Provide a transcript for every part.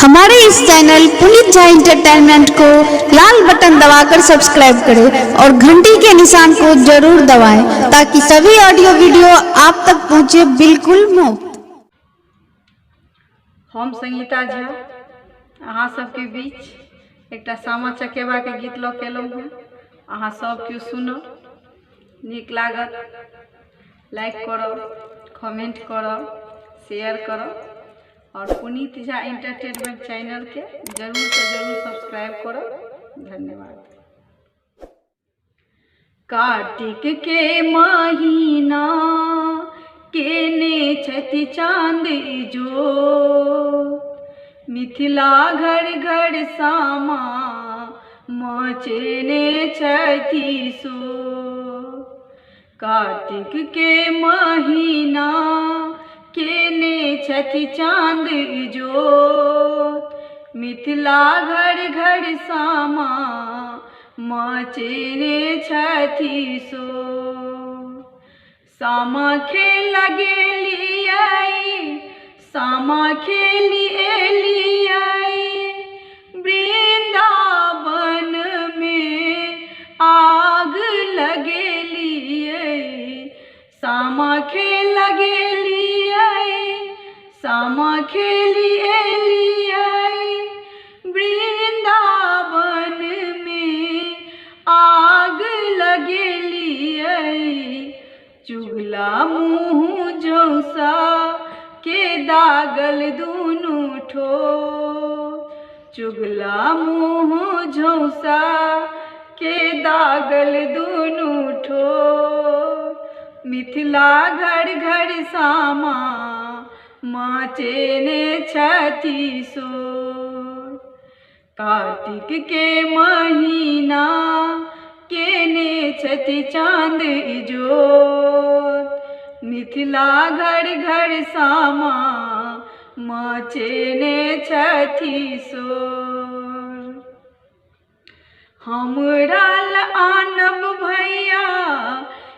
हमारे इस channel Puneet Jha entertainment को लाल बटन दबाकर सब्सक्राइब करें और घंटी के निशान को जरूर दबाएं ताकि सभी ऑडियो वीडियो आप तक पहुंचे बिल्कुल मुफ्त। हम संगीता झा अहाँ सबके बीच एक सामा चकेबा के गीत लऽ के एलहुँ हैं। अहाँ सब केओ सुनब, नीक लागत, लाइक करब, कमेंट करब, शेयर करब और पुनीत झा एंटरटेनमेंट चैनल के जरूर से जरूर सब्सक्राइब करब। धन्यवाद। कार्तिक के महीना केने छति चांद जो, मिथिला घर घर सामा मचेने छति सो। कार्तिक के महीना केने छति चांद जो, मिथिला घर घर सामा मचेने छति सो। सामा खेल गेलियै, सामा खेली एलियै, वृंदावन में आग लगेलियै। सामा खेल गेलियै, सामा खेली एलियै, वृंदावन में आग लगेलियै। चुगला मुँह झौसा के दागल दुनू ठोर, चुगला मुँह झौसा के दागल दुनू ठोर। मिथिला घर घर सामा मचेने छति सोर। कार्तिक के महीना केने छति चांद इजोत, मिथिला घर घर सामा मचेने छति सोर। हमरा आनब भैया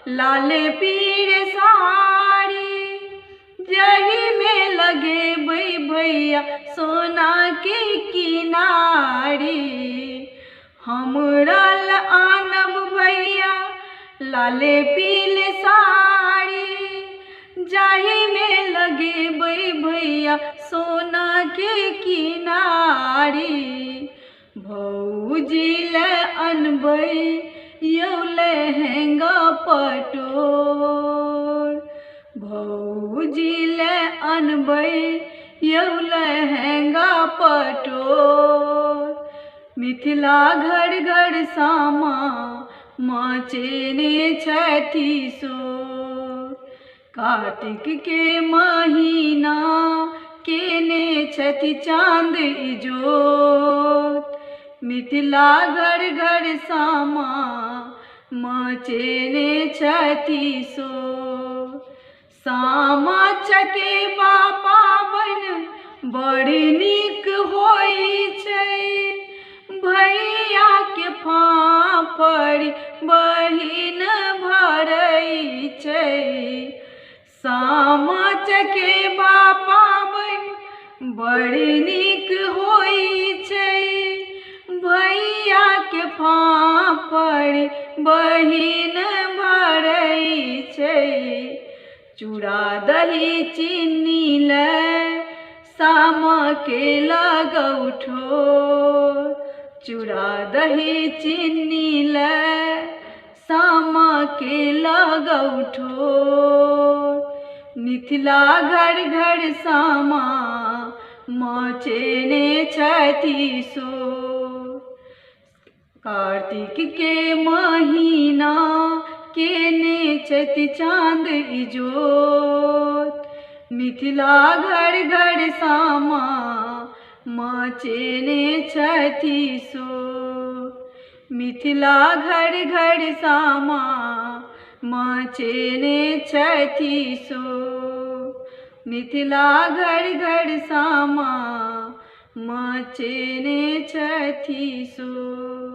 लाले पीर साड़ी, जही में लगे भैया सोना के किनारी। हमरा आनब भैया लाले पील साड़ी, जाही में लगे भैया सोना के किनारी। भौजी ले अनबै यौ लहंगा पटोर, भौजी ले अनबै यौ लहंगा पटोर। मिथिला घर घर सामा मचेने छति सोर। कार्तिक के महीना केने छति चांद इजोत, मिथिला घर घर सामा मचेने छति सोर। सामा चकेबा पाबन बड़ नीक होइ छै, भैया के फाफड़ बहिन भरै छै। सामा चकेबा पाबन बड़ नीक होइ छै, भैया के फाफड़ बहिन भरै छै। चूड़ा दही चीनी ले सामा के लगौ ठोर, चूड़ा दही चीनी ले सामा के लगौ ठोर। मिथिला घर घर सामा मचेने छति सोर। कार्तिक के महीना केने छति चांद इजोत, मिथिला घर घर सामा मचेने छति सोर। मिथिला घर घर सामा मचेने छति सोर। मिथिला घर घर सामा मचेने छति सोर।